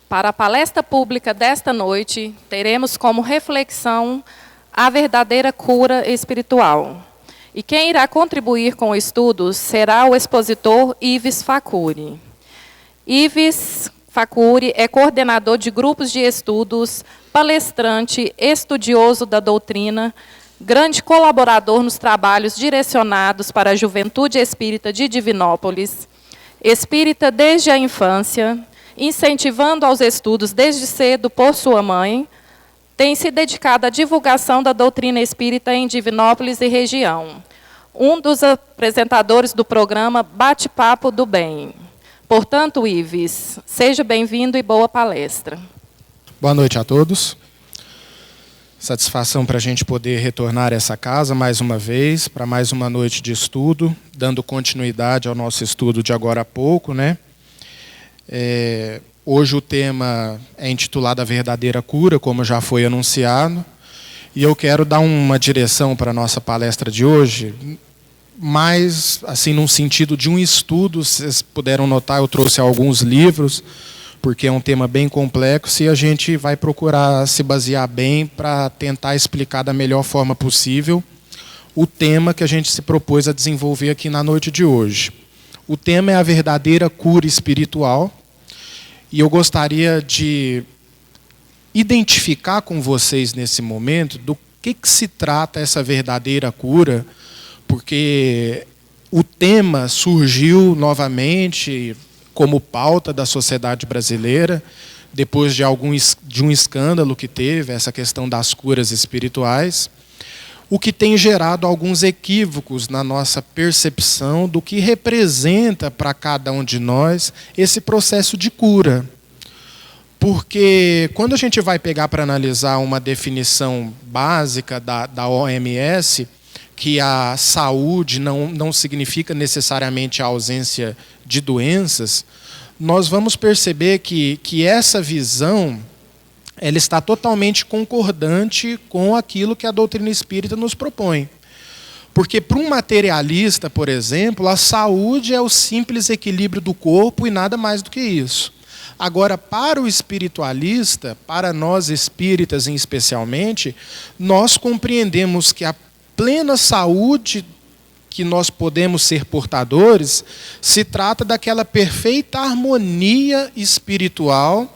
Para a palestra pública desta noite, teremos como reflexão a verdadeira cura espiritual. E quem irá contribuir com o estudo será o expositor Ives Facuri. Ives Facuri é coordenador de grupos de estudos, palestrante, estudioso da doutrina, grande colaborador nos trabalhos direcionados para a juventude espírita de Divinópolis, espírita desde a infância, incentivando aos estudos desde cedo por sua mãe, tem se dedicado à divulgação da doutrina espírita em Divinópolis e região. Um dos apresentadores do programa Bate-Papo do Bem. Portanto, Ives, seja bem-vindo e boa palestra. Boa noite a todos. Satisfação para a gente poder retornar a essa casa mais uma vez, para mais uma noite de estudo, dando continuidade ao nosso estudo de agora a pouco, né? Hoje o tema é intitulado A Verdadeira Cura, como já foi anunciado, e eu quero dar uma direção para a nossa palestra de hoje, mais assim num sentido de um estudo. Vocês puderam notar, eu trouxe alguns livros, porque é um tema bem complexo e a gente vai procurar se basear bem para tentar explicar da melhor forma possível o tema que a gente se propôs a desenvolver aqui na noite de hoje. O tema é a verdadeira cura espiritual. E eu gostaria de identificar com vocês nesse momento do que se trata essa verdadeira cura, porque o tema surgiu novamente como pauta da sociedade brasileira, depois de um escândalo que teve, essa questão das curas espirituais, o que tem gerado alguns equívocos na nossa percepção do que representa para cada um de nós esse processo de cura. Porque quando a gente vai pegar para analisar uma definição básica da OMS, que a saúde não significa necessariamente a ausência de doenças, nós vamos perceber que essa visão ela está totalmente concordante com aquilo que a doutrina espírita nos propõe. Porque para um materialista, por exemplo, a saúde é o simples equilíbrio do corpo e nada mais do que isso. Agora, para o espiritualista, para nós espíritas especialmente, nós compreendemos que a plena saúde que nós podemos ser portadores se trata daquela perfeita harmonia espiritual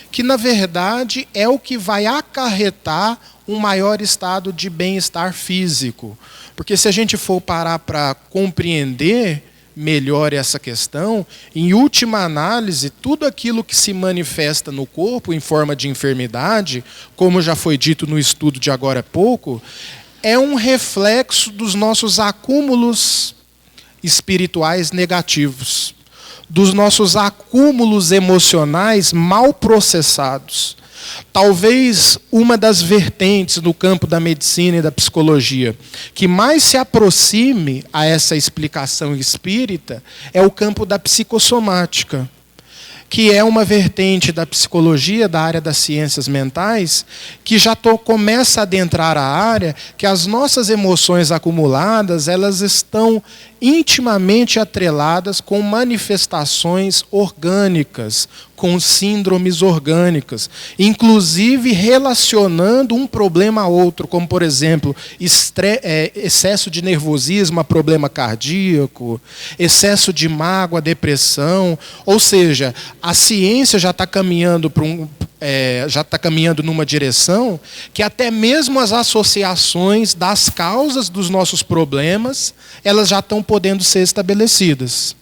que, na verdade, é o que vai acarretar um maior estado de bem-estar físico. Porque se a gente for parar para compreender melhor essa questão, em última análise, tudo aquilo que se manifesta no corpo em forma de enfermidade, como já foi dito no estudo de agora há pouco, é um reflexo dos nossos acúmulos espirituais negativos, dos nossos acúmulos emocionais mal processados. Talvez uma das vertentes no campo da medicina e da psicologia que mais se aproxime a essa explicação espírita é o campo da psicossomática, que é uma vertente da psicologia, da área das ciências mentais, que já começa a adentrar a área que as nossas emoções acumuladas, elas estão intimamente atreladas com manifestações orgânicas, com síndromes orgânicas, inclusive relacionando um problema a outro, como, por exemplo, excesso de nervosismo a problema cardíaco, excesso de mágoa, depressão. Ou seja, a ciência já está caminhando numa direção que até mesmo as associações das causas dos nossos problemas, elas já estão podendo ser estabelecidas.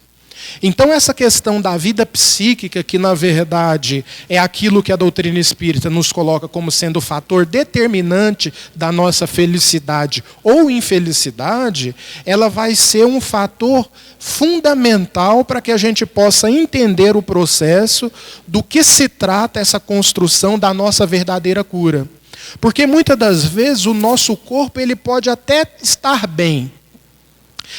Então, essa questão da vida psíquica, que na verdade é aquilo que a doutrina espírita nos coloca como sendo o fator determinante da nossa felicidade ou infelicidade, ela vai ser um fator fundamental para que a gente possa entender o processo do que se trata essa construção da nossa verdadeira cura. Porque muitas das vezes o nosso corpo ele pode até estar bem,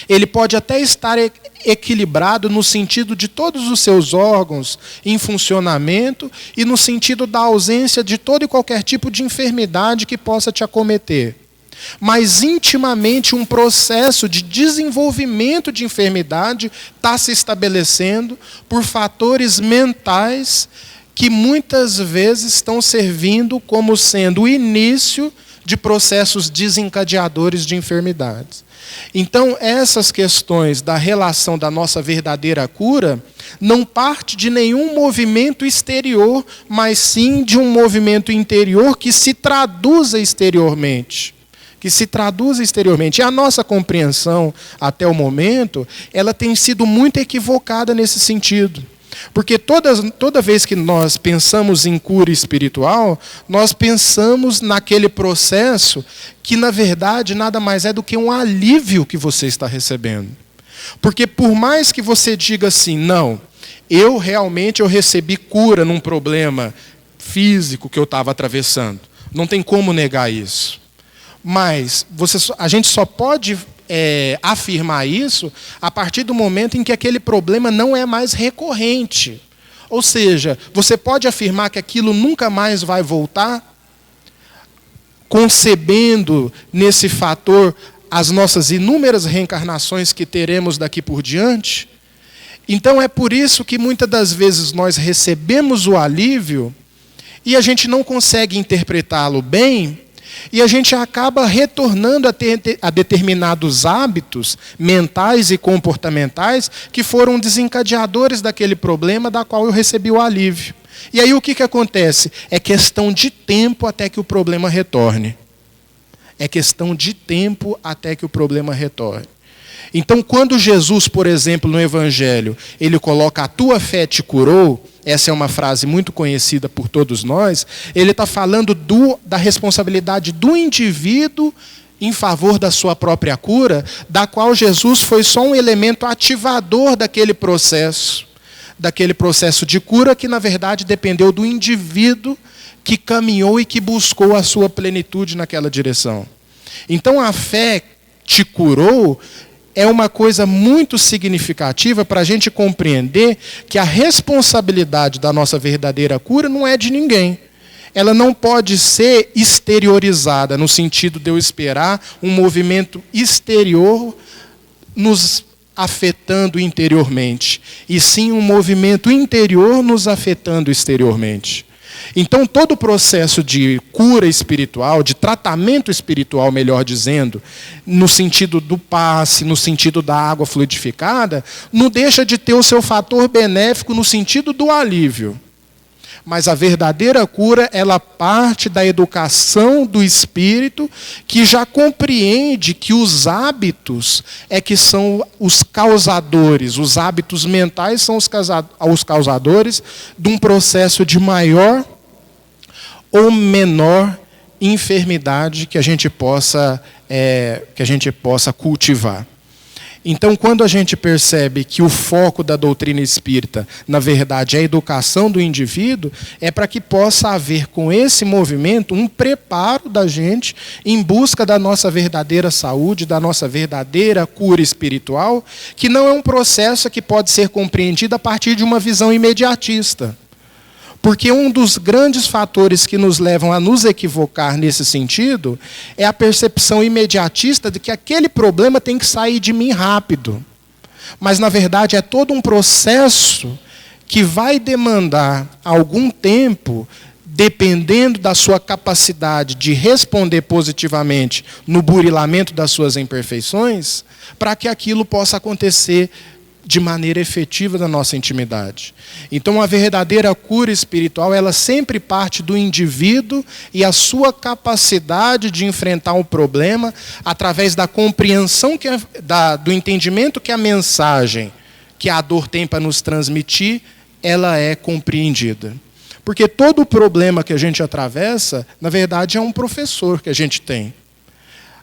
ele pode até estar equilibrado no sentido de todos os seus órgãos em funcionamento e no sentido da ausência de todo e qualquer tipo de enfermidade que possa te acometer. Mas intimamente um processo de desenvolvimento de enfermidade está se estabelecendo por fatores mentais que muitas vezes estão servindo como sendo o início de processos desencadeadores de enfermidades. Então, essas questões da relação da nossa verdadeira cura não parte de nenhum movimento exterior, mas sim de um movimento interior que se traduza exteriormente. E a nossa compreensão, até o momento, ela tem sido muito equivocada nesse sentido. Porque toda vez que nós pensamos em cura espiritual, nós pensamos naquele processo que, na verdade, nada mais é do que um alívio que você está recebendo. Porque por mais que você diga assim, não, eu recebi cura num problema físico que eu estava atravessando. Não tem como negar isso. Mas a gente só pode afirmar isso a partir do momento em que aquele problema não é mais recorrente. Ou seja, você pode afirmar que aquilo nunca mais vai voltar, concebendo nesse fator as nossas inúmeras reencarnações que teremos daqui por diante. Então é por isso que muitas das vezes nós recebemos o alívio e a gente não consegue interpretá-lo bem, e a gente acaba retornando a determinados hábitos mentais e comportamentais que foram desencadeadores daquele problema da qual eu recebi o alívio. E aí o que acontece? É questão de tempo até que o problema retorne. Então, quando Jesus, por exemplo, no Evangelho, ele coloca "a tua fé te curou", essa é uma frase muito conhecida por todos nós, ele está falando da responsabilidade do indivíduo em favor da sua própria cura, da qual Jesus foi só um elemento ativador daquele processo de cura que, na verdade, dependeu do indivíduo que caminhou e que buscou a sua plenitude naquela direção. Então, a fé te curou é uma coisa muito significativa para a gente compreender que a responsabilidade da nossa verdadeira cura não é de ninguém. Ela não pode ser exteriorizada, no sentido de eu esperar um movimento exterior nos afetando interiormente, e sim um movimento interior nos afetando exteriormente. Então, todo o processo de cura espiritual, de tratamento espiritual, melhor dizendo, no sentido do passe, no sentido da água fluidificada, não deixa de ter o seu fator benéfico no sentido do alívio. Mas a verdadeira cura, ela parte da educação do espírito, que já compreende que os hábitos é que são os causadores, os hábitos mentais são os causadores de um processo de maior ou menor enfermidade que a gente possa cultivar. Então, quando a gente percebe que o foco da doutrina espírita, na verdade, é a educação do indivíduo, é para que possa haver, com esse movimento, um preparo da gente em busca da nossa verdadeira saúde, da nossa verdadeira cura espiritual, que não é um processo que pode ser compreendido a partir de uma visão imediatista. Porque um dos grandes fatores que nos levam a nos equivocar nesse sentido é a percepção imediatista de que aquele problema tem que sair de mim rápido. Mas, na verdade, é todo um processo que vai demandar algum tempo, dependendo da sua capacidade de responder positivamente no burilamento das suas imperfeições, para que aquilo possa acontecer de maneira efetiva na nossa intimidade. Então, a verdadeira cura espiritual, ela sempre parte do indivíduo e a sua capacidade de enfrentar um problema através da compreensão, do entendimento que a mensagem que a dor tem para nos transmitir, ela é compreendida. Porque todo o problema que a gente atravessa, na verdade, é um professor que a gente tem.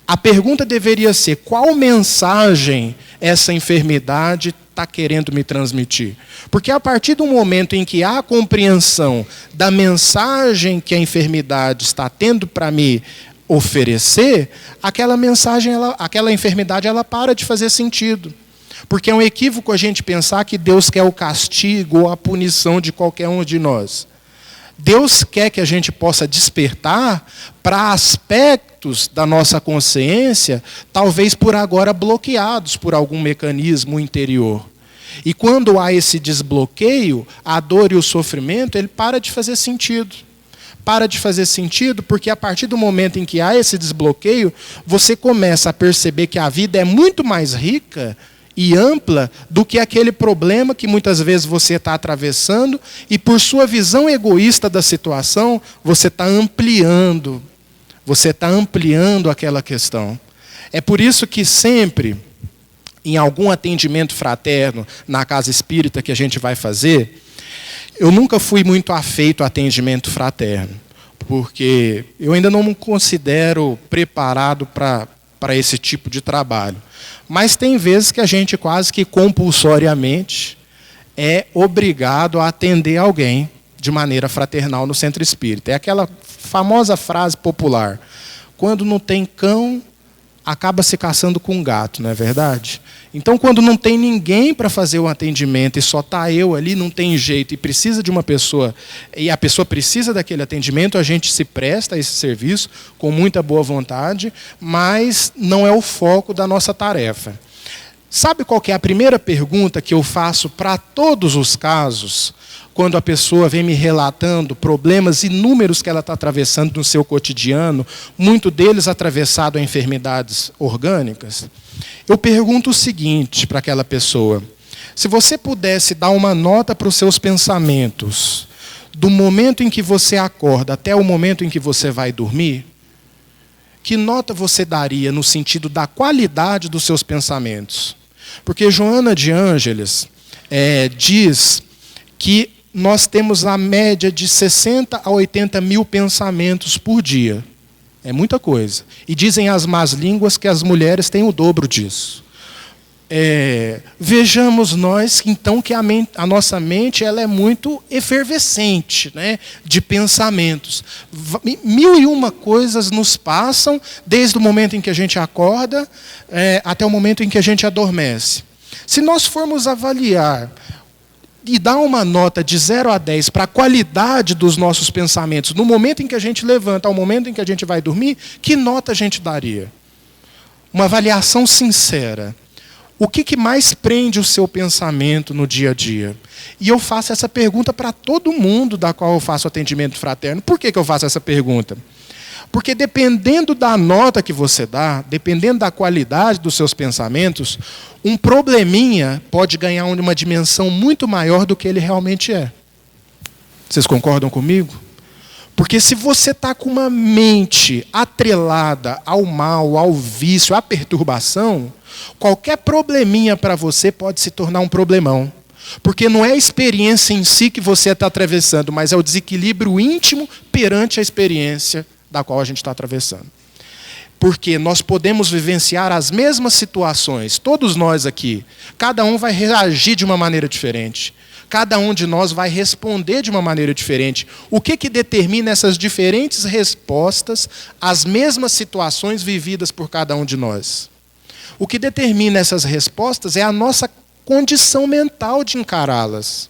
A pergunta deveria ser: qual mensagem essa enfermidade está querendo me transmitir? Porque a partir do momento em que há a compreensão da mensagem que a enfermidade está tendo para me oferecer, aquela enfermidade ela para de fazer sentido. Porque é um equívoco a gente pensar que Deus quer o castigo ou a punição de qualquer um de nós. Deus quer que a gente possa despertar para aspectos da nossa consciência, talvez por agora bloqueados por algum mecanismo interior. E quando há esse desbloqueio, a dor e o sofrimento, ele para de fazer sentido. Para de fazer sentido porque a partir do momento em que há esse desbloqueio, você começa a perceber que a vida é muito mais rica e ampla do que aquele problema que muitas vezes você está atravessando e por sua visão egoísta da situação, você está ampliando aquela questão. É por isso que sempre, em algum atendimento fraterno na casa espírita que a gente vai fazer, eu nunca fui muito afeito ao atendimento fraterno, porque eu ainda não me considero preparado para esse tipo de trabalho. Mas tem vezes que a gente quase que compulsoriamente é obrigado a atender alguém de maneira fraternal no centro espírita. É aquela famosa frase popular: quando não tem cão, acaba se caçando com um gato, não é verdade? Então, quando não tem ninguém para fazer o atendimento e só está eu ali, não tem jeito, e precisa de uma pessoa, e a pessoa precisa daquele atendimento, a gente se presta a esse serviço com muita boa vontade, mas não é o foco da nossa tarefa. Sabe qual que é a primeira pergunta que eu faço para todos os casos, quando a pessoa vem me relatando problemas inúmeros que ela está atravessando no seu cotidiano, muito deles atravessado a enfermidades orgânicas? Eu pergunto o seguinte para aquela pessoa: se você pudesse dar uma nota para os seus pensamentos, do momento em que você acorda até o momento em que você vai dormir, que nota você daria no sentido da qualidade dos seus pensamentos? Porque Joana de Ângeles diz que nós temos a média de 60 a 80 mil pensamentos por dia. É muita coisa. E dizem as más línguas que as mulheres têm o dobro disso. Vejamos nós, então, que a nossa mente ela é muito efervescente, né, de pensamentos. 1001 coisas nos passam, desde o momento em que a gente acorda até o momento em que a gente adormece. Se nós formos avaliar e dar uma nota de 0 a 10 para a qualidade dos nossos pensamentos, no momento em que a gente levanta ao momento em que a gente vai dormir, que nota a gente daria? Uma avaliação sincera. O que mais prende o seu pensamento no dia a dia? E eu faço essa pergunta para todo mundo da qual eu faço atendimento fraterno. Por que eu faço essa pergunta? Porque dependendo da nota que você dá, dependendo da qualidade dos seus pensamentos, um probleminha pode ganhar uma dimensão muito maior do que ele realmente é. Vocês concordam comigo? Porque se você está com uma mente atrelada ao mal, ao vício, à perturbação, qualquer probleminha para você pode se tornar um problemão. Porque não é a experiência em si que você está atravessando, mas é o desequilíbrio íntimo perante a experiência da qual a gente está atravessando. Porque nós podemos vivenciar as mesmas situações, todos nós aqui, cada um vai reagir de uma maneira diferente. Cada um de nós vai responder de uma maneira diferente. O que determina essas diferentes respostas às mesmas situações vividas por cada um de nós? O que determina essas respostas é a nossa condição mental de encará-las.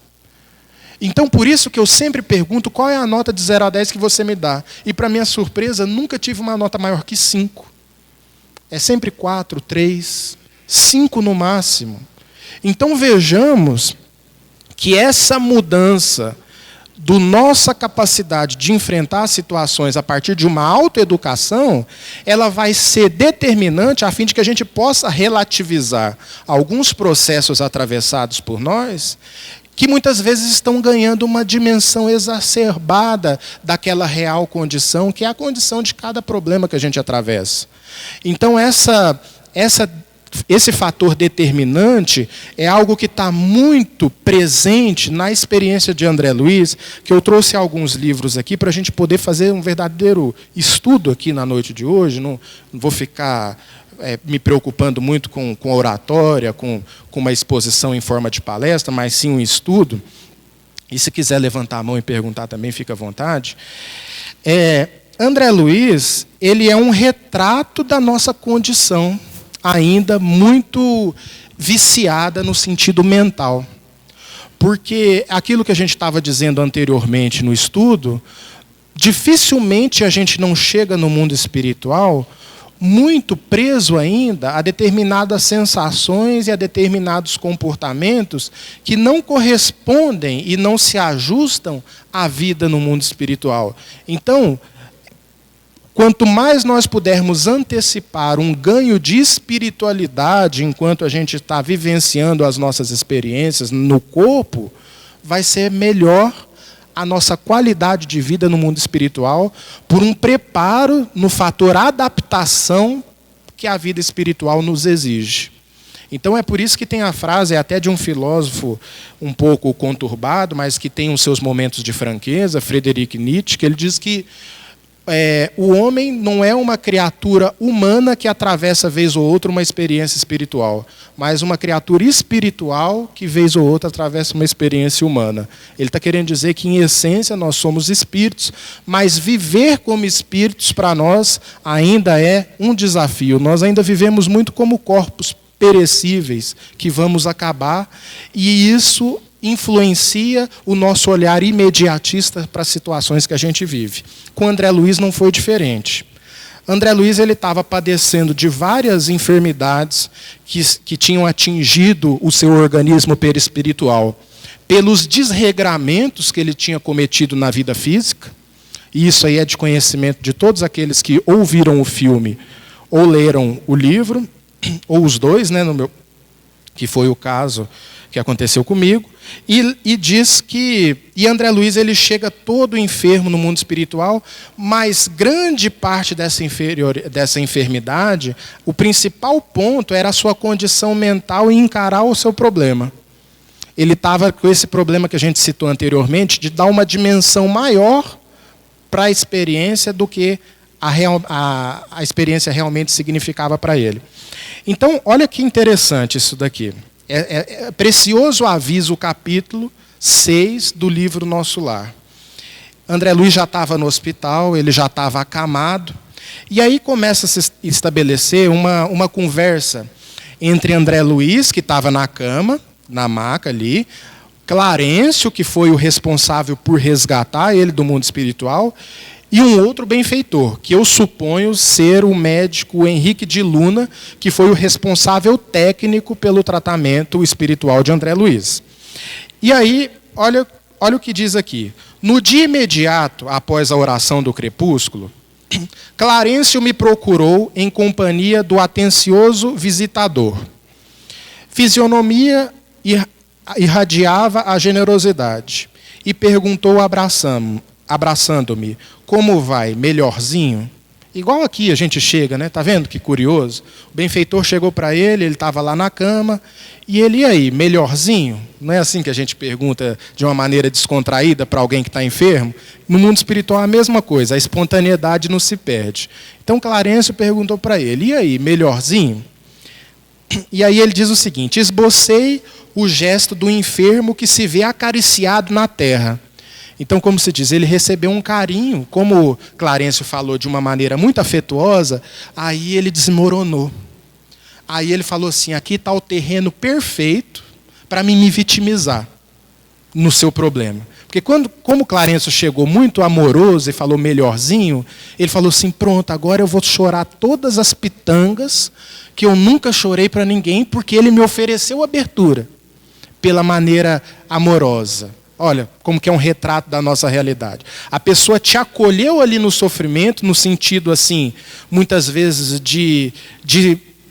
Então, por isso que eu sempre pergunto qual é a nota de 0 a 10 que você me dá. E, para minha surpresa, nunca tive uma nota maior que 5. É sempre 4, 3, 5 no máximo. Então, vejamos que essa mudança da nossa capacidade de enfrentar situações a partir de uma autoeducação, ela vai ser determinante a fim de que a gente possa relativizar alguns processos atravessados por nós, que muitas vezes estão ganhando uma dimensão exacerbada daquela real condição, que é a condição de cada problema que a gente atravessa. Então, esse fator determinante é algo que está muito presente na experiência de André Luiz, que eu trouxe alguns livros aqui para a gente poder fazer um verdadeiro estudo aqui na noite de hoje. Não vou ficar me preocupando muito com oratória, com uma exposição em forma de palestra, mas sim um estudo. E se quiser levantar a mão e perguntar também, fica à vontade. André Luiz, ele é um retrato da nossa condição, ainda muito viciada no sentido mental. Porque aquilo que a gente estava dizendo anteriormente no estudo, dificilmente a gente não chega no mundo espiritual muito preso ainda a determinadas sensações e a determinados comportamentos que não correspondem e não se ajustam à vida no mundo espiritual. Então, quanto mais nós pudermos antecipar um ganho de espiritualidade enquanto a gente está vivenciando as nossas experiências no corpo, vai ser melhor a nossa qualidade de vida no mundo espiritual por um preparo no fator adaptação que a vida espiritual nos exige. Então é por isso que tem a frase, é até de um filósofo um pouco conturbado, mas que tem os seus momentos de franqueza, Friedrich Nietzsche, que ele diz que o homem não é uma criatura humana que atravessa vez ou outra uma experiência espiritual, mas uma criatura espiritual que vez ou outra atravessa uma experiência humana. Ele está querendo dizer que, em essência, nós somos espíritos, mas viver como espíritos para nós ainda é um desafio. Nós ainda vivemos muito como corpos perecíveis que vamos acabar, e isso influencia o nosso olhar imediatista para as situações que a gente vive. Com André Luiz não foi diferente. André Luiz estava padecendo de várias enfermidades que tinham atingido o seu organismo perispiritual pelos desregramentos que ele tinha cometido na vida física, e isso aí é de conhecimento de todos aqueles que ouviram o filme ou leram o livro, ou os dois, né, que foi o caso que aconteceu comigo, e diz que André Luiz ele chega todo enfermo no mundo espiritual, mas grande parte dessa enfermidade, o principal ponto era a sua condição mental em encarar o seu problema. Ele estava com esse problema que a gente citou anteriormente, de dar uma dimensão maior para a experiência do que a experiência realmente significava para ele. Então, olha que interessante isso daqui. É precioso aviso o capítulo 6 do livro Nosso Lar. André Luiz já estava no hospital, ele já estava acamado, e aí começa a se estabelecer uma conversa entre André Luiz, que estava na cama, na maca ali, Clarencio, que foi o responsável por resgatar ele do mundo espiritual, e um outro benfeitor, que eu suponho ser o médico Henrique de Luna, que foi o responsável técnico pelo tratamento espiritual de André Luiz. E aí, olha o que diz aqui. No dia imediato, após a oração do crepúsculo, Clarencio me procurou em companhia do atencioso visitador. Fisionomia irradiava a generosidade e perguntou abraçando-me: como vai? Melhorzinho? Igual aqui a gente chega, né? Tá vendo que curioso? O benfeitor chegou para ele estava lá na cama, e ele, e aí, melhorzinho? Não é assim que a gente pergunta de uma maneira descontraída para alguém que está enfermo? No mundo espiritual é a mesma coisa, a espontaneidade não se perde. Então Clarencio perguntou para ele: e aí, melhorzinho? E aí ele diz o seguinte: esbocei o gesto do enfermo que se vê acariciado na terra. Então, como se diz, ele recebeu um carinho, como Clarencio falou de uma maneira muito afetuosa, aí ele desmoronou. Aí ele falou assim: aqui está o terreno perfeito para me vitimizar no seu problema. Porque como Clarencio chegou muito amoroso e falou melhorzinho, ele falou assim: pronto, agora eu vou chorar todas as pitangas que eu nunca chorei para ninguém, porque ele me ofereceu abertura pela maneira amorosa. Olha, como que é um retrato da nossa realidade. A pessoa te acolheu ali no sofrimento, no sentido, assim, muitas vezes de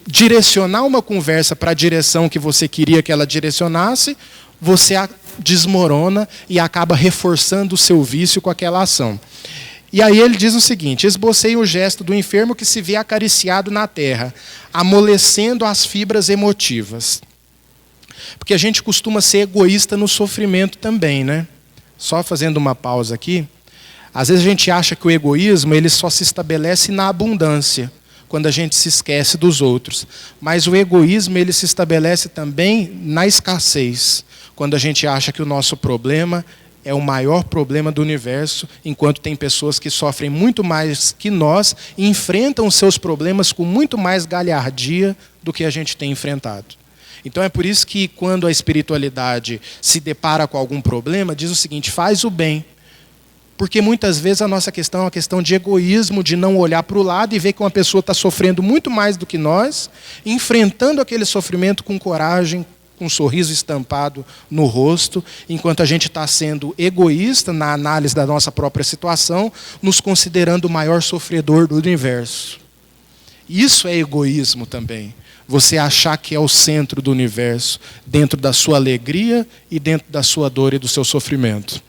direcionar uma conversa para a direção que você queria que ela direcionasse, você a desmorona e acaba reforçando o seu vício com aquela ação. E aí ele diz o seguinte: esbocei o gesto do enfermo que se vê acariciado na terra, amolecendo as fibras emotivas. Porque a gente costuma ser egoísta no sofrimento também, né? Só fazendo uma pausa aqui. Às vezes a gente acha que o egoísmo ele só se estabelece na abundância, quando a gente se esquece dos outros. Mas o egoísmo ele se estabelece também na escassez, quando a gente acha que o nosso problema é o maior problema do universo, enquanto tem pessoas que sofrem muito mais que nós e enfrentam os seus problemas com muito mais galhardia do que a gente tem enfrentado. Então é por isso que quando a espiritualidade se depara com algum problema, diz o seguinte: faz o bem. Porque muitas vezes a nossa questão é uma questão de egoísmo, de não olhar para o lado e ver que uma pessoa está sofrendo muito mais do que nós, enfrentando aquele sofrimento com coragem, com um sorriso estampado no rosto, enquanto a gente está sendo egoísta na análise da nossa própria situação, nos considerando o maior sofredor do universo. Isso é egoísmo também. Você achar que é o centro do universo, dentro da sua alegria e dentro da sua dor e do seu sofrimento.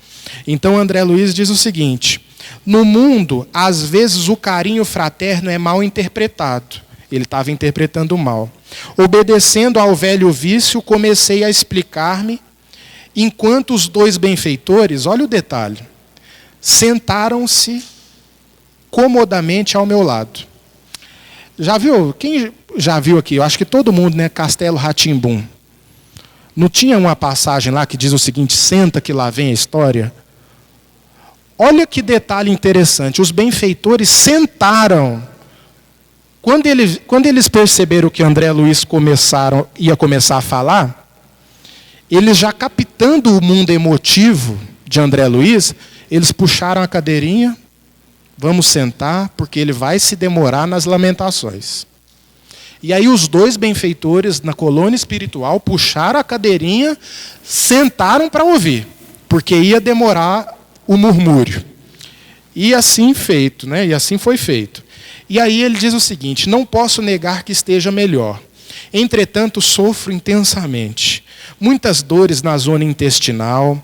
Então André Luiz diz o seguinte: no mundo, às vezes o carinho fraterno é mal interpretado. Ele estava interpretando mal. Obedecendo ao velho vício, comecei a explicar-me, enquanto os dois benfeitores, olha o detalhe, sentaram-se comodamente ao meu lado. Já viu? Quem já viu aqui? Eu acho que todo mundo, né? Castelo Rá-Tim-Bum. Não tinha uma passagem lá que diz o seguinte: senta que lá vem a história? Olha que detalhe interessante. Os benfeitores sentaram. Quando eles perceberam que André Luiz ia começar a falar, eles já captando o mundo emotivo de André Luiz, eles puxaram a cadeirinha, vamos sentar, porque ele vai se demorar nas lamentações. E aí os dois benfeitores na colônia espiritual puxaram a cadeirinha, sentaram para ouvir, porque ia demorar o murmúrio. E assim feito, né? E assim foi feito. E aí ele diz o seguinte: não posso negar que esteja melhor. Entretanto, sofro intensamente. Muitas dores na zona intestinal,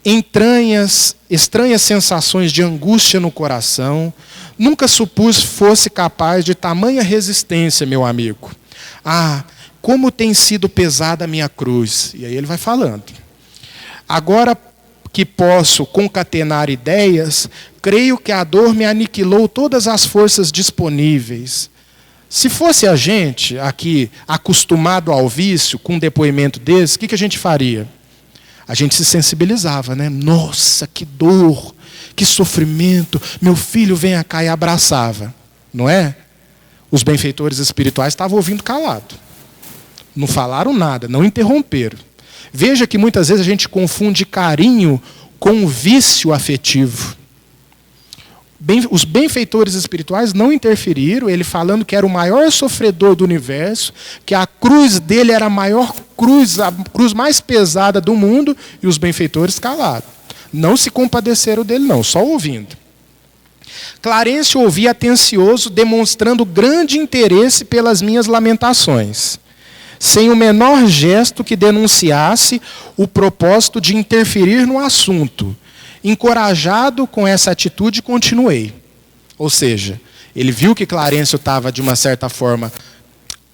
estranhas sensações de angústia no coração. Nunca supus fosse capaz de tamanha resistência, meu amigo. Ah, como tem sido pesada a minha cruz. E aí ele vai falando. Agora que posso concatenar ideias, creio que a dor me aniquilou todas as forças disponíveis. Se fosse a gente aqui acostumado ao vício, com um depoimento desse, o que a gente faria? A gente se sensibilizava, né? Nossa, que dor, que sofrimento, meu filho vem cá, e abraçava. Não é? Os benfeitores espirituais estavam ouvindo calado. Não falaram nada, não interromperam. Veja que muitas vezes a gente confunde carinho com vício afetivo. Os benfeitores espirituais não interferiram, ele falando que era o maior sofredor do universo, que a cruz dele era a maior cruz, a cruz mais pesada do mundo, e os benfeitores calaram. Não se compadeceram dele não, só ouvindo. Clarencio ouvia atencioso, demonstrando grande interesse pelas minhas lamentações, sem o menor gesto que denunciasse o propósito de interferir no assunto. Encorajado com essa atitude, continuei. Ou seja, ele viu que Clarencio estava, de uma certa forma,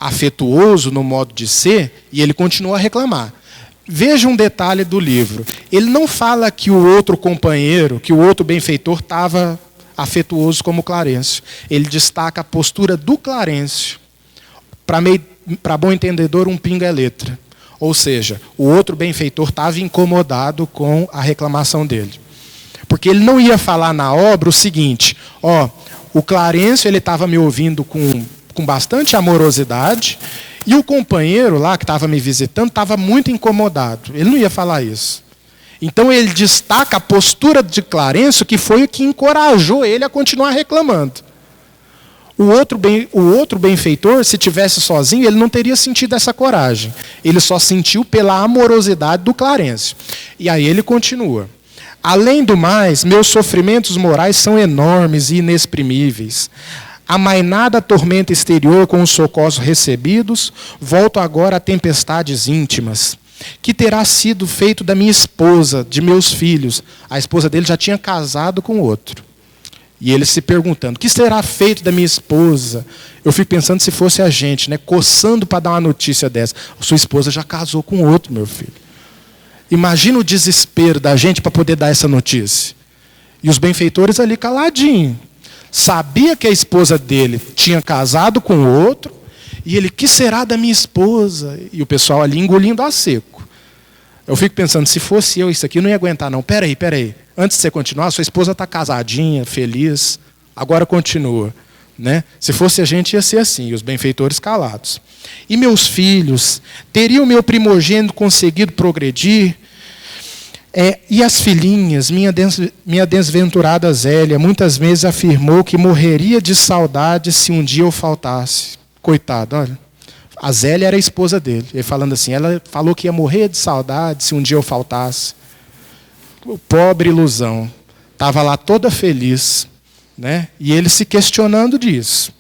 afetuoso no modo de ser, e ele continuou a reclamar. Veja um detalhe do livro. Ele não fala que o outro companheiro, que o outro benfeitor estava afetuoso como Clarencio. Ele destaca a postura do Clarencio. Para bom entendedor, um pinga é letra. Ou seja, o outro benfeitor estava incomodado com a reclamação dele. Porque ele não ia falar na obra o seguinte: o Clarencio estava me ouvindo com bastante amorosidade, e o companheiro lá que estava me visitando estava muito incomodado. Ele não ia falar isso. Então ele destaca a postura de Clarencio, que foi o que encorajou ele a continuar reclamando. O outro benfeitor, se tivesse sozinho, ele não teria sentido essa coragem. Ele só sentiu pela amorosidade do Clarencio. E aí ele continua. Além do mais, meus sofrimentos morais são enormes e inexprimíveis. Amainada a tormenta exterior com os socorros recebidos, volto agora a tempestades íntimas. Que terá sido feito da minha esposa, de meus filhos? A esposa dele já tinha casado com outro. E ele se perguntando: o que será feito da minha esposa? Eu fico pensando se fosse a gente, né, coçando para dar uma notícia dessa. Sua esposa já casou com outro, meu filho. Imagina o desespero da gente para poder dar essa notícia. E os benfeitores ali caladinho. Sabia que a esposa dele tinha casado com outro, e ele: que será da minha esposa? E o pessoal ali engolindo a seco. Eu fico pensando, se fosse eu, isso aqui eu não ia aguentar não. Peraí. Antes de você continuar, sua esposa está casadinha, feliz, agora continua. Né? Se fosse a gente, ia ser assim, os benfeitores calados. E meus filhos, teria o meu primogênito conseguido progredir? E as filhinhas, minha desventurada Zélia, muitas vezes afirmou que morreria de saudade se um dia eu faltasse. Coitado, olha. A Zélia era a esposa dele. Ele falando assim, ela falou que ia morrer de saudade se um dia eu faltasse. Pobre ilusão. Estava lá toda feliz, né? E ele se questionando disso.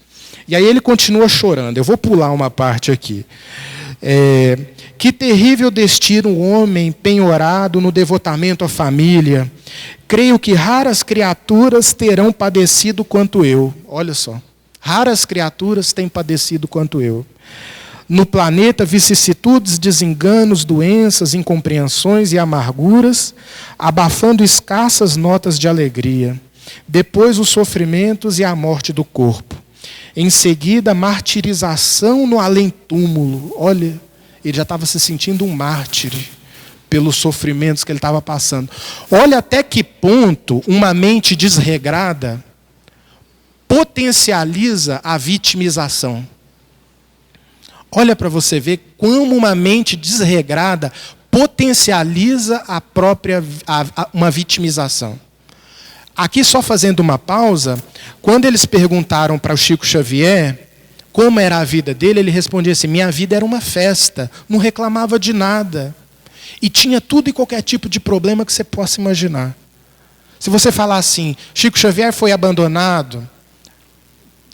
E aí ele continua chorando. Eu vou pular uma parte aqui. Que terrível destino o homem penhorado no devotamento à família. Creio que raras criaturas terão padecido quanto eu. Olha só. Raras criaturas têm padecido quanto eu. No planeta, vicissitudes, desenganos, doenças, incompreensões e amarguras, abafando escassas notas de alegria. Depois, os sofrimentos e a morte do corpo. Em seguida, a martirização no além-túmulo. Olha, ele já estava se sentindo um mártir pelos sofrimentos que ele estava passando. Olha até que ponto uma mente desregrada potencializa a vitimização. Olha para você ver como uma mente desregrada potencializa uma vitimização. Aqui, só fazendo uma pausa, quando eles perguntaram para o Chico Xavier como era a vida dele, ele respondia assim, minha vida era uma festa, não reclamava de nada. E tinha tudo e qualquer tipo de problema que você possa imaginar. Se você falar assim, Chico Xavier foi abandonado,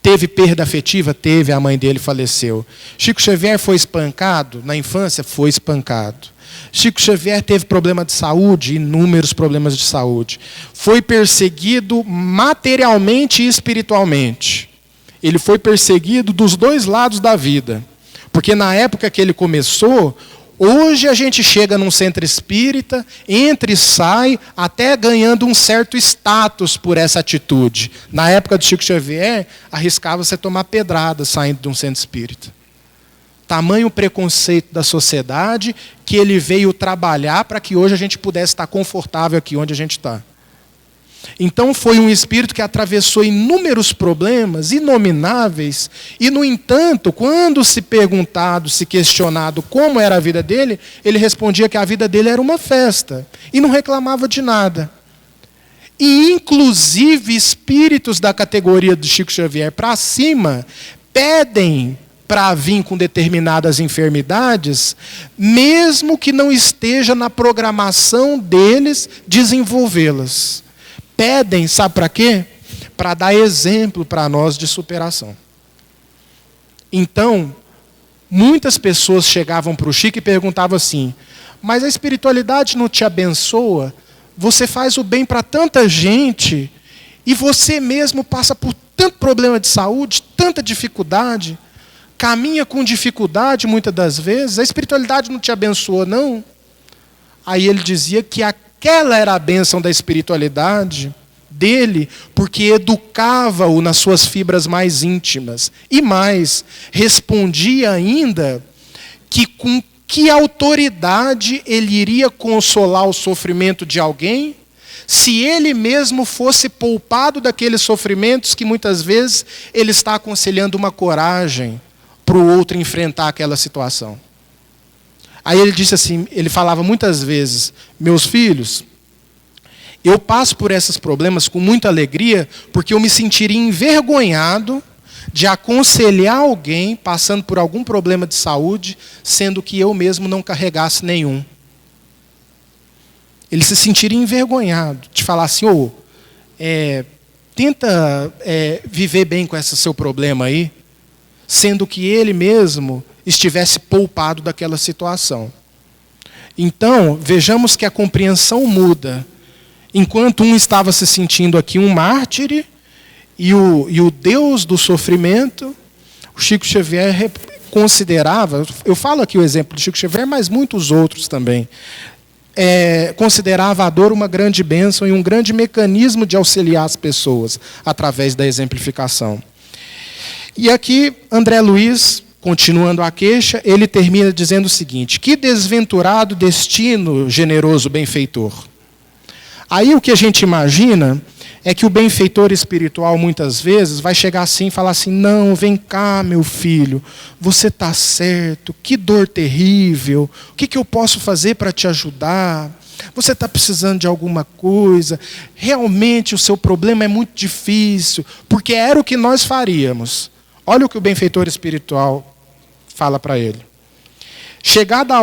teve perda afetiva? Teve, a mãe dele faleceu. Chico Xavier foi espancado? Na infância, foi espancado. Chico Xavier teve problema de saúde, inúmeros problemas de saúde. Foi perseguido materialmente e espiritualmente. Ele foi perseguido dos dois lados da vida. Porque na época que ele começou, hoje a gente chega num centro espírita, entra e sai, até ganhando um certo status por essa atitude. Na época do Chico Xavier, arriscava você tomar pedrada saindo de um centro espírita. Tamanho preconceito da sociedade que ele veio trabalhar para que hoje a gente pudesse estar confortável aqui onde a gente está. Então foi um espírito que atravessou inúmeros problemas inomináveis e, no entanto, quando se perguntado, se questionado como era a vida dele, ele respondia que a vida dele era uma festa e não reclamava de nada. E, inclusive, espíritos da categoria do Chico Xavier para cima pedem para vir com determinadas enfermidades, mesmo que não esteja na programação deles desenvolvê-las. Pedem, sabe para quê? Para dar exemplo para nós de superação. Então, muitas pessoas chegavam para o Chico e perguntavam assim, mas a espiritualidade não te abençoa? Você faz o bem para tanta gente e você mesmo passa por tanto problema de saúde, tanta dificuldade, caminha com dificuldade muitas das vezes, a espiritualidade não te abençoa, não? Aí ele dizia que aquela era a bênção da espiritualidade dele, porque educava-o nas suas fibras mais íntimas. E mais, respondia ainda que com que autoridade ele iria consolar o sofrimento de alguém, se ele mesmo fosse poupado daqueles sofrimentos que muitas vezes ele está aconselhando uma coragem para o outro enfrentar aquela situação. Aí ele disse assim, ele falava muitas vezes, meus filhos, eu passo por esses problemas com muita alegria, porque eu me sentiria envergonhado de aconselhar alguém passando por algum problema de saúde, sendo que eu mesmo não carregasse nenhum. Ele se sentiria envergonhado de falar assim, tenta viver bem com esse seu problema aí, sendo que ele mesmo estivesse poupado daquela situação. Então, vejamos que a compreensão muda. Enquanto um estava se sentindo aqui um mártir, e o Deus do sofrimento, o Chico Xavier considerava, eu falo aqui o exemplo do Chico Xavier, mas muitos outros também, considerava a dor uma grande bênção e um grande mecanismo de auxiliar as pessoas, através da exemplificação. E aqui, André Luiz, continuando a queixa, ele termina dizendo o seguinte, que desventurado destino, generoso benfeitor. Aí o que a gente imagina é que o benfeitor espiritual, muitas vezes, vai chegar assim e falar assim, não, vem cá, meu filho, você está certo, que dor terrível, o que eu posso fazer para te ajudar? Você está precisando de alguma coisa? Realmente o seu problema é muito difícil, porque era o que nós faríamos. Olha o que o benfeitor espiritual fala para ele. Chegada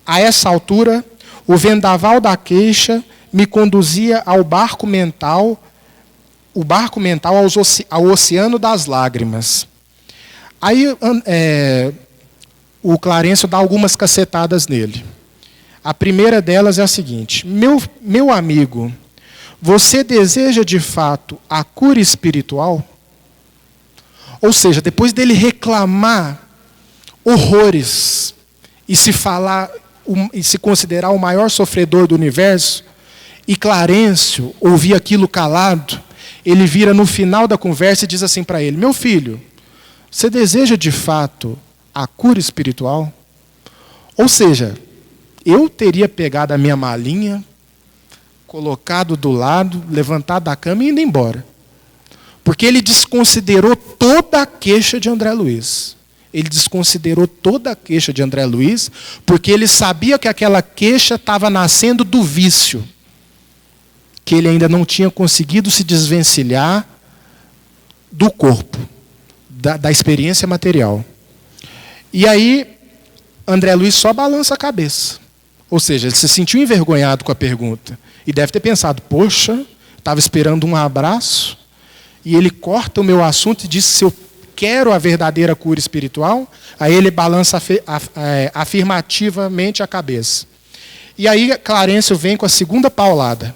a essa altura, o vendaval da queixa me conduzia ao barco mental ao oceano das lágrimas. Aí o Clarencio dá algumas cacetadas nele. A primeira delas é a seguinte: meu amigo, você deseja de fato a cura espiritual? Ou seja, depois dele reclamar horrores e se considerar o maior sofredor do universo, e Clarencio ouvir aquilo calado, ele vira no final da conversa e diz assim para ele: meu filho, você deseja de fato a cura espiritual? Ou seja, eu teria pegado a minha malinha, colocado do lado, levantado da cama e indo embora. Porque ele desconsiderou toda a queixa de André Luiz. Ele desconsiderou toda a queixa de André Luiz, porque ele sabia que aquela queixa estava nascendo do vício, que ele ainda não tinha conseguido se desvencilhar do corpo, da experiência material. E aí, André Luiz só balança a cabeça. Ou seja, ele se sentiu envergonhado com a pergunta. E deve ter pensado: poxa, estava esperando um abraço, e ele corta o meu assunto e diz se eu quero a verdadeira cura espiritual. Aí ele balança afirmativamente a cabeça. E aí Clarencio vem com a segunda paulada.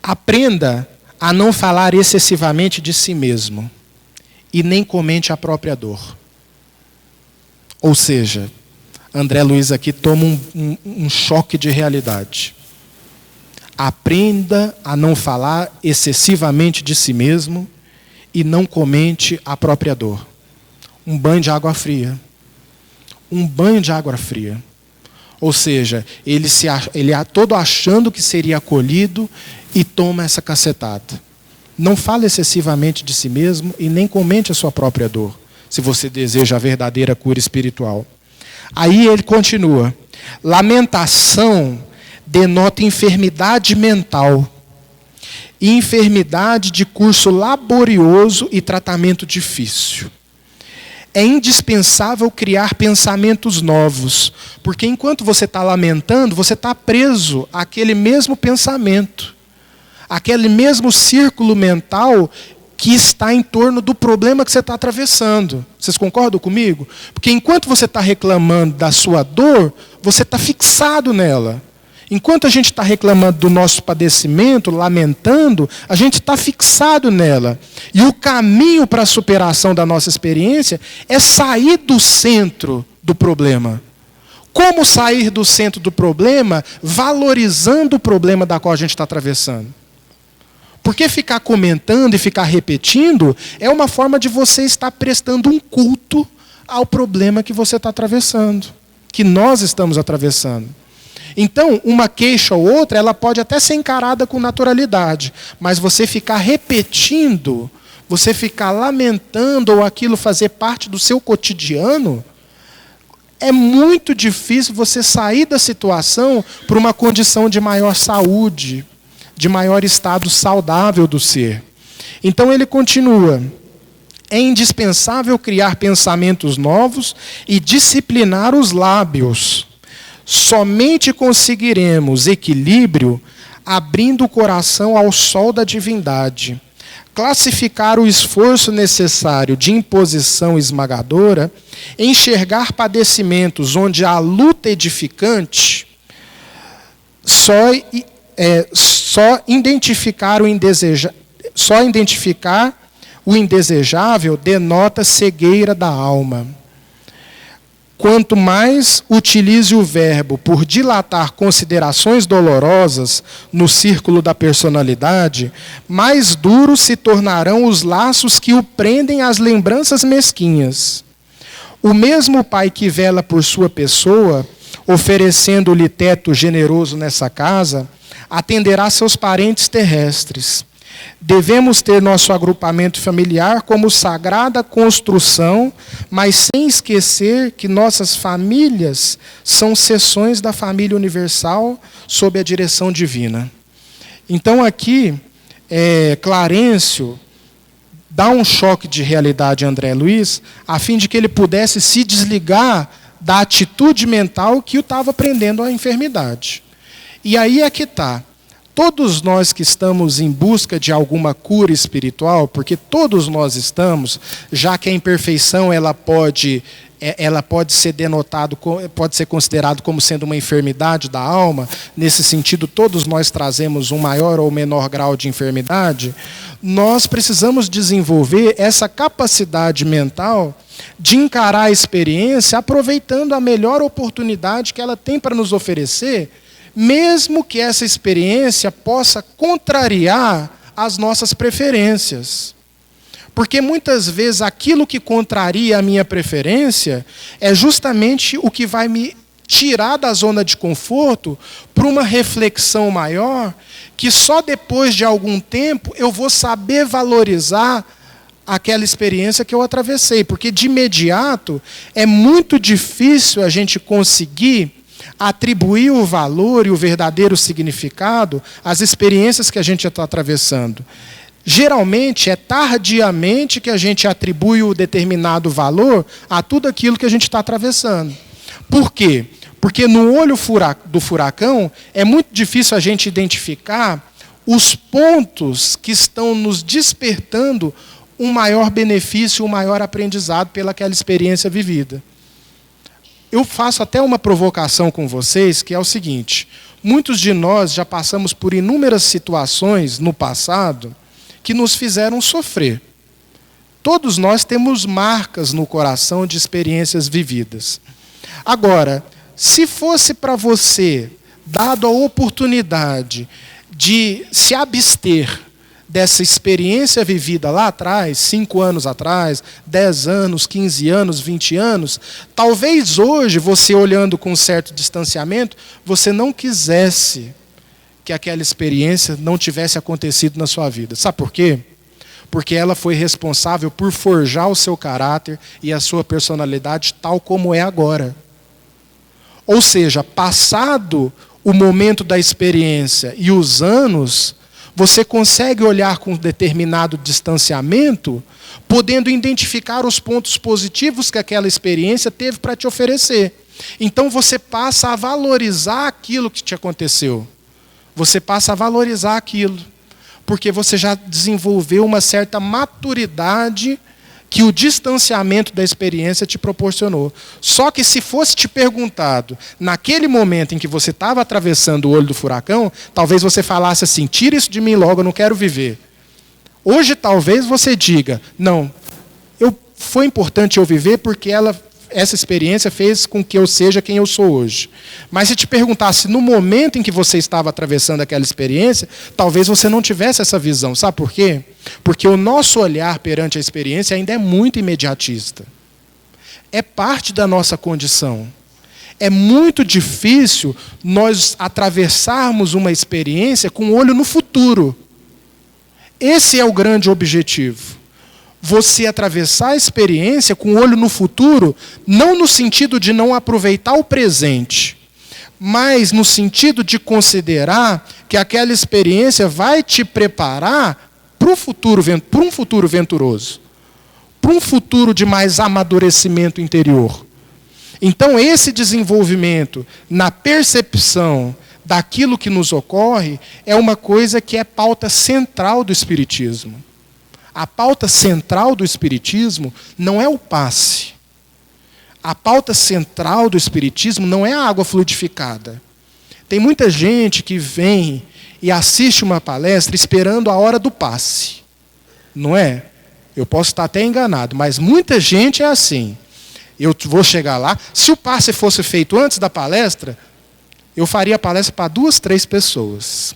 Aprenda a não falar excessivamente de si mesmo e nem comente a própria dor. Ou seja, André Luiz aqui toma um choque de realidade. Aprenda a não falar excessivamente de si mesmo e não comente a própria dor. Um banho de água fria. Um banho de água fria. Ou seja, ele todo achando que seria acolhido e toma essa cacetada. Não fale excessivamente de si mesmo e nem comente a sua própria dor, se você deseja a verdadeira cura espiritual. Aí ele continua: lamentação denota enfermidade mental, e enfermidade de curso laborioso e tratamento difícil. É indispensável criar pensamentos novos, porque enquanto você está lamentando, você está preso àquele mesmo pensamento, aquele mesmo círculo mental que está em torno do problema que você está atravessando. Vocês concordam comigo? Porque enquanto você está reclamando da sua dor, você está fixado nela. Enquanto a gente está reclamando do nosso padecimento, lamentando, a gente está fixado nela. E o caminho para a superação da nossa experiência é sair do centro do problema. Como sair do centro do problema? Valorizando o problema da qual a gente está atravessando. Porque ficar comentando e ficar repetindo é uma forma de você estar prestando um culto ao problema que você está atravessando, que nós estamos atravessando. Então, uma queixa ou outra, ela pode até ser encarada com naturalidade, mas você ficar repetindo, você ficar lamentando ou aquilo fazer parte do seu cotidiano, é muito difícil você sair da situação para uma condição de maior saúde, de maior estado saudável do ser. Então ele continua: é indispensável criar pensamentos novos e disciplinar os lábios. Somente conseguiremos equilíbrio abrindo o coração ao sol da divindade. Classificar o esforço necessário de imposição esmagadora, enxergar padecimentos onde há luta edificante, só identificar o indesejável denota cegueira da alma. Quanto mais utilize o verbo por dilatar considerações dolorosas no círculo da personalidade, mais duros se tornarão os laços que o prendem às lembranças mesquinhas. O mesmo pai que vela por sua pessoa, oferecendo-lhe teto generoso nessa casa, atenderá seus parentes terrestres. Devemos ter nosso agrupamento familiar como sagrada construção, mas sem esquecer que nossas famílias são seções da família universal sob a direção divina. Então aqui, Clarencio dá um choque de realidade a André Luiz, a fim de que ele pudesse se desligar da atitude mental que o estava prendendo à enfermidade. E aí é que está. Todos nós que estamos em busca de alguma cura espiritual, porque todos nós estamos, já que a imperfeição ela pode ser pode ser considerado como sendo uma enfermidade da alma, nesse sentido todos nós trazemos um maior ou menor grau de enfermidade, nós precisamos desenvolver essa capacidade mental de encarar a experiência aproveitando a melhor oportunidade que ela tem para nos oferecer, mesmo que essa experiência possa contrariar as nossas preferências. Porque muitas vezes aquilo que contraria a minha preferência é justamente o que vai me tirar da zona de conforto para uma reflexão maior, que só depois de algum tempo eu vou saber valorizar aquela experiência que eu atravessei. Porque de imediato é muito difícil a gente conseguir atribuir o valor e o verdadeiro significado às experiências que a gente está atravessando. Geralmente, é tardiamente que a gente atribui o determinado valor a tudo aquilo que a gente está atravessando. Por quê? Porque no olho do furacão é muito difícil a gente identificar os pontos que estão nos despertando um maior benefício, um maior aprendizado pelaquela experiência vivida. Eu faço até uma provocação com vocês, que é o seguinte: muitos de nós já passamos por inúmeras situações no passado que nos fizeram sofrer. Todos nós temos marcas no coração de experiências vividas. Agora, se fosse para você, dado a oportunidade de se abster dessa experiência vivida lá atrás, 5 anos atrás, 10 anos, 15 anos, 20 anos, talvez hoje, você olhando com um certo distanciamento, você não quisesse que aquela experiência não tivesse acontecido na sua vida. Sabe por quê? Porque ela foi responsável por forjar o seu caráter e a sua personalidade tal como é agora. Ou seja, passado o momento da experiência e os anos, você consegue olhar com determinado distanciamento, podendo identificar os pontos positivos que aquela experiência teve para te oferecer. Então você passa a valorizar aquilo que te aconteceu. Você passa a valorizar aquilo, porque você já desenvolveu uma certa maturidade que o distanciamento da experiência te proporcionou. Só que se fosse te perguntado, naquele momento em que você estava atravessando o olho do furacão, talvez você falasse assim: tira isso de mim logo, eu não quero viver. Hoje talvez você diga: não, foi importante eu viver porque essa experiência fez com que eu seja quem eu sou hoje. Mas se te perguntasse no momento em que você estava atravessando aquela experiência, talvez você não tivesse essa visão. Sabe por quê? Porque o nosso olhar perante a experiência ainda é muito imediatista. É parte da nossa condição. É muito difícil nós atravessarmos uma experiência com o olho no futuro. Esse é o grande objetivo. Você atravessar a experiência com o olho no futuro, não no sentido de não aproveitar o presente, mas no sentido de considerar que aquela experiência vai te preparar para um futuro venturoso, para um futuro de mais amadurecimento interior. Então, esse desenvolvimento na percepção daquilo que nos ocorre é uma coisa que é pauta central do Espiritismo. A pauta central do Espiritismo não é o passe. A pauta central do Espiritismo não é a água fluidificada. Tem muita gente que vem e assiste uma palestra esperando a hora do passe. Não é? Eu posso estar até enganado, mas muita gente é assim. Eu vou chegar lá. Se o passe fosse feito antes da palestra, eu faria a palestra para 2, 3 pessoas.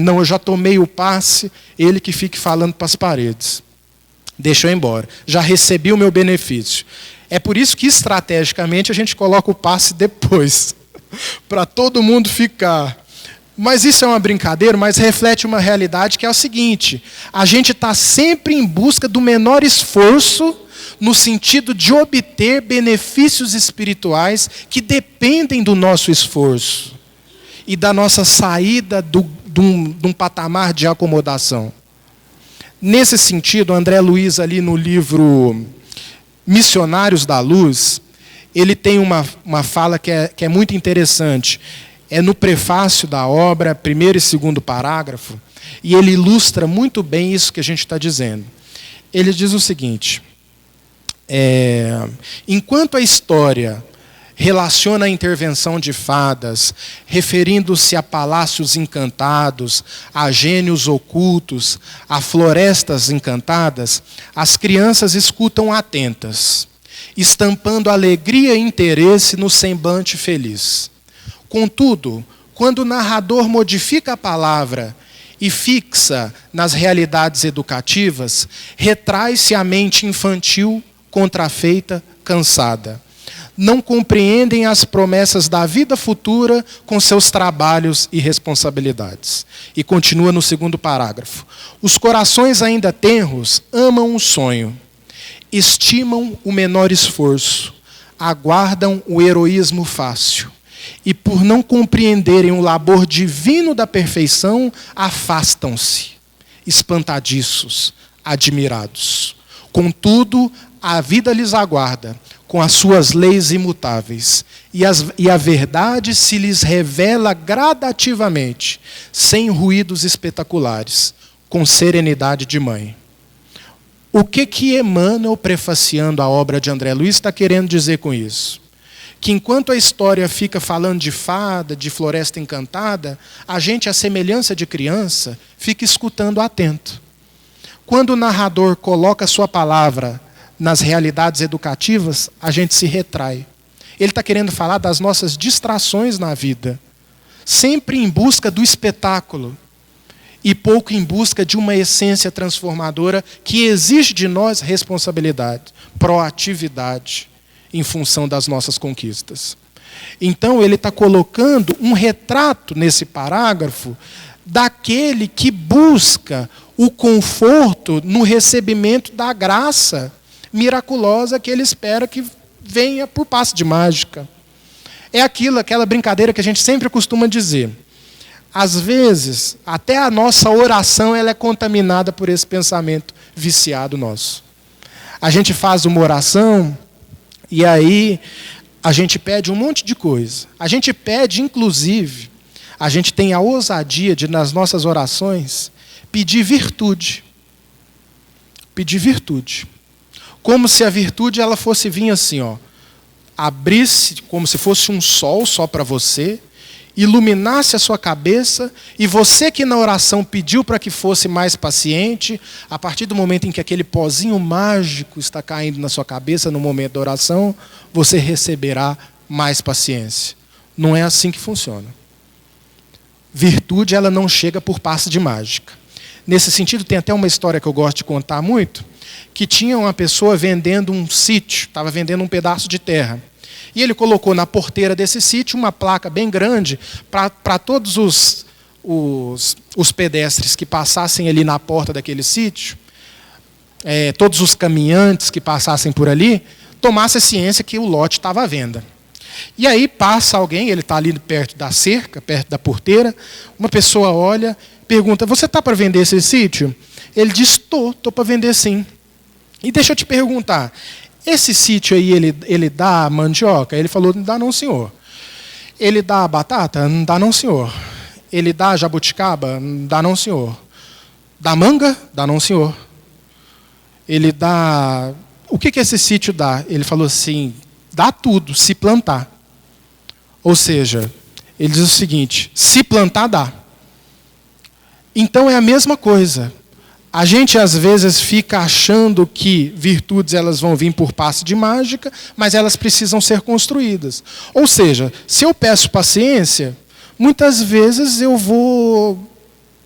Não, eu já tomei o passe, ele que fique falando para as paredes. Deixa eu ir embora. Já recebi o meu benefício. É por isso que, estrategicamente, a gente coloca o passe depois. Para todo mundo ficar Mas isso é uma brincadeira, mas reflete uma realidade que é o seguinte: a gente está sempre em busca do menor esforço no sentido de obter benefícios espirituais que dependem do nosso esforço e da nossa saída de um patamar de acomodação. Nesse sentido, André Luiz, ali no livro Missionários da Luz, ele tem uma fala que é muito interessante. É no prefácio da obra, primeiro e segundo parágrafo, e ele ilustra muito bem isso que a gente está dizendo. Ele diz o seguinte: enquanto a história relaciona a intervenção de fadas, referindo-se a palácios encantados, a gênios ocultos, a florestas encantadas, as crianças escutam atentas, estampando alegria e interesse no semblante feliz. Contudo, quando o narrador modifica a palavra e fixa nas realidades educativas, retrai-se a mente infantil, contrafeita, cansada. Não compreendem as promessas da vida futura com seus trabalhos e responsabilidades. E continua no segundo parágrafo. Os corações ainda tenros amam o sonho, estimam o menor esforço, aguardam o heroísmo fácil. E por não compreenderem o labor divino da perfeição, afastam-se, espantadiços, admirados. Contudo, a vida lhes aguarda, com as suas leis imutáveis, e a verdade se lhes revela gradativamente, sem ruídos espetaculares, com serenidade de mãe. O que Emmanuel, prefaciando a obra de André Luiz, está querendo dizer com isso? Que enquanto a história fica falando de fada, de floresta encantada, a gente, à semelhança de criança, fica escutando atento. Quando o narrador coloca sua palavra nas realidades educativas, a gente se retrai. Ele está querendo falar das nossas distrações na vida, sempre em busca do espetáculo e pouco em busca de uma essência transformadora que exige de nós responsabilidade, proatividade, em função das nossas conquistas. Então, ele está colocando um retrato nesse parágrafo daquele que busca o conforto no recebimento da graça miraculosa que ele espera que venha por passe de mágica. É aquela brincadeira que a gente sempre costuma dizer. Às vezes, até a nossa oração ela é contaminada por esse pensamento viciado nosso. A gente faz uma oração e aí a gente pede um monte de coisa. A gente pede, inclusive, a gente tem a ousadia de, nas nossas orações, pedir virtude. Pedir virtude. Como se a virtude ela fosse vir assim, abrisse como se fosse um sol só para você, iluminasse a sua cabeça, e você que na oração pediu para que fosse mais paciente, a partir do momento em que aquele pozinho mágico está caindo na sua cabeça no momento da oração, você receberá mais paciência. Não é assim que funciona. Virtude ela não chega por passe de mágica. Nesse sentido, tem até uma história que eu gosto de contar muito, que tinha uma pessoa vendendo um sítio, estava vendendo um pedaço de terra. E ele colocou na porteira desse sítio uma placa bem grande para todos os pedestres que passassem ali na porta daquele sítio, todos os caminhantes que passassem por ali, tomassem ciência que o lote estava à venda. E aí passa alguém, ele está ali perto da cerca, perto da porteira, uma pessoa olha, pergunta: você está para vender esse sítio? Ele diz: estou para vender sim. E deixa eu te perguntar, esse sítio aí, ele dá mandioca? Ele falou: não dá não, senhor. Ele dá batata? Não dá não, senhor. Ele dá jabuticaba? Não dá não, senhor. Dá manga? Dá não, senhor. Ele dá... O que esse sítio dá? Ele falou assim: dá tudo, se plantar. Ou seja, ele diz o seguinte: se plantar, dá. Então é a mesma coisa. A gente às vezes fica achando que virtudes elas vão vir por passe de mágica, mas elas precisam ser construídas. Ou seja, se eu peço paciência, muitas vezes eu vou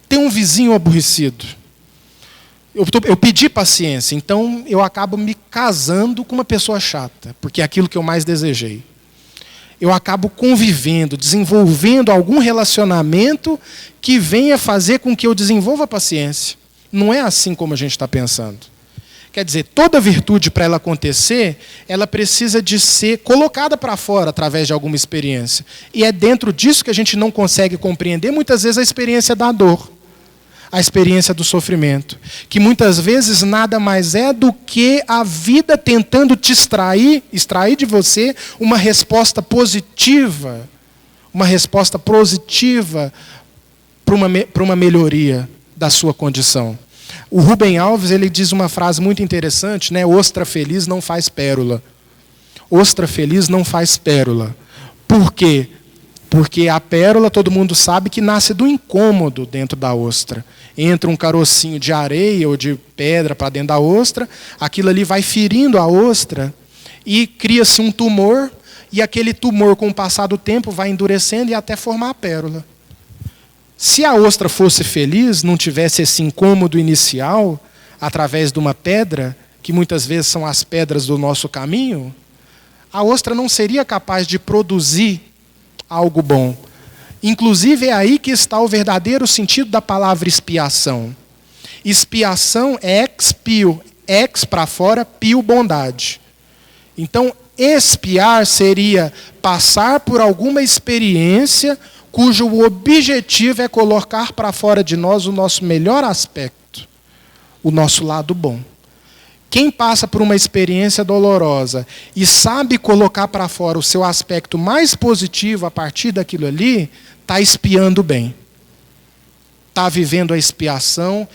ter um vizinho aborrecido. Eu pedi paciência, então eu acabo me casando com uma pessoa chata, porque é aquilo que eu mais desejei. eu acabo convivendo, desenvolvendo algum relacionamento que venha fazer com que eu desenvolva paciência. Não é assim como a gente está pensando. Quer dizer, toda virtude, para ela acontecer, ela precisa de ser colocada para fora através de alguma experiência. E é dentro disso que a gente não consegue compreender, muitas vezes, a experiência da dor, a experiência do sofrimento, que muitas vezes nada mais é do que a vida tentando te extrair de você uma resposta positiva para uma melhoria da sua condição. O Rubem Alves, ele diz uma frase muito interessante, né? Ostra feliz não faz pérola. Ostra feliz não faz pérola. Por quê? Porque a pérola, todo mundo sabe que nasce do incômodo dentro da ostra. Entra um carocinho de areia ou de pedra para dentro da ostra, aquilo ali vai ferindo a ostra e cria-se um tumor, e aquele tumor, com o passar do tempo, vai endurecendo e até formar a pérola. Se a ostra fosse feliz, não tivesse esse incômodo inicial, através de uma pedra, que muitas vezes são as pedras do nosso caminho, a ostra não seria capaz de produzir algo bom. Inclusive, é aí que está o verdadeiro sentido da palavra expiação. Expiação é ex pio, ex para fora, pio bondade. Então, expiar seria passar por alguma experiência cujo objetivo é colocar para fora de nós o nosso melhor aspecto, o nosso lado bom. Quem passa por uma experiência dolorosa e sabe colocar para fora o seu aspecto mais positivo a partir daquilo ali, está expiando bem. Está vivendo a expiação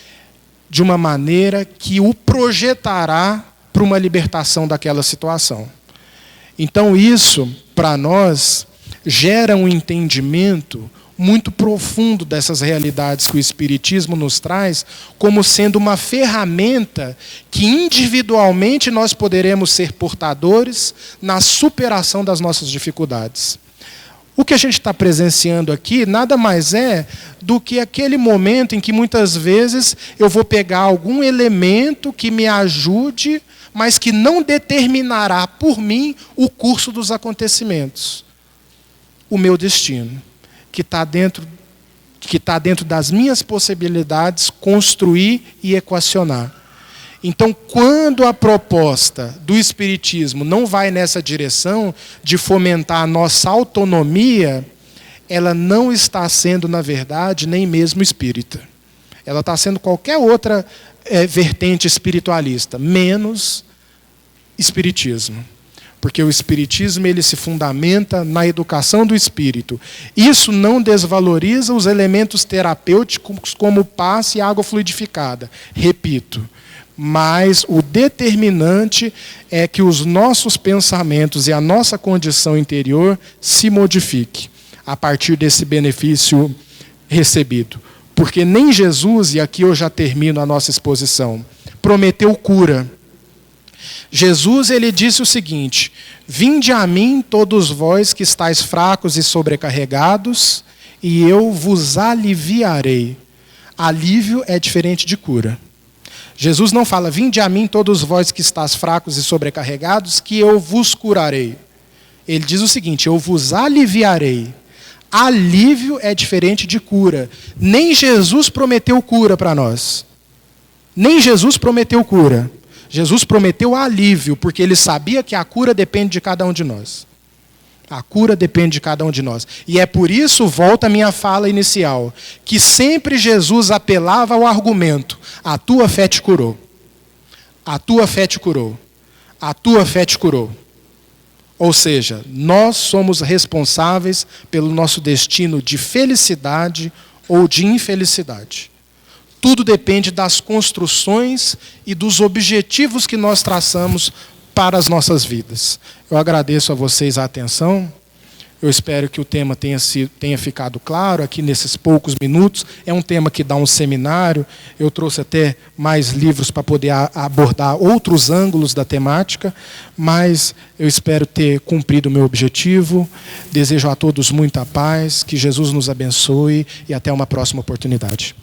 de uma maneira que o projetará para uma libertação daquela situação. Então isso, para nós, gera um entendimento muito profundo dessas realidades que o Espiritismo nos traz, como sendo uma ferramenta que individualmente nós poderemos ser portadores na superação das nossas dificuldades. O que a gente está presenciando aqui nada mais é do que aquele momento em que muitas vezes eu vou pegar algum elemento que me ajude, mas que não determinará por mim o curso dos acontecimentos. O meu destino, que está dentro das minhas possibilidades, construir e equacionar. Então, quando a proposta do Espiritismo não vai nessa direção de fomentar a nossa autonomia, ela não está sendo, na verdade, nem mesmo espírita. Ela está sendo qualquer outra vertente espiritualista, menos Espiritismo. Porque o Espiritismo, ele se fundamenta na educação do espírito. Isso não desvaloriza os elementos terapêuticos como o passe e água fluidificada. Repito, mas o determinante é que os nossos pensamentos e a nossa condição interior se modifique a partir desse benefício recebido. Porque nem Jesus, e aqui eu já termino a nossa exposição, prometeu cura. Jesus, ele disse o seguinte: vinde a mim todos vós que estáis fracos e sobrecarregados, e eu vos aliviarei. Alívio é diferente de cura. Jesus não fala, vinde a mim todos vós que estáis fracos e sobrecarregados, que eu vos curarei. Ele diz o seguinte, eu vos aliviarei. Alívio é diferente de cura. Nem Jesus prometeu cura para nós. Nem Jesus prometeu cura. Jesus prometeu alívio, porque ele sabia que a cura depende de cada um de nós. A cura depende de cada um de nós. E é por isso, volta a minha fala inicial, que sempre Jesus apelava ao argumento, a tua fé te curou. A tua fé te curou. A tua fé te curou. Ou seja, nós somos responsáveis pelo nosso destino de felicidade ou de infelicidade. Tudo depende das construções e dos objetivos que nós traçamos para as nossas vidas. Eu agradeço a vocês a atenção. Eu espero que o tema tenha ficado claro aqui nesses poucos minutos. É um tema que dá um seminário. Eu trouxe até mais livros para poder abordar outros ângulos da temática, mas eu espero ter cumprido o meu objetivo. Desejo a todos muita paz, que Jesus nos abençoe e até uma próxima oportunidade.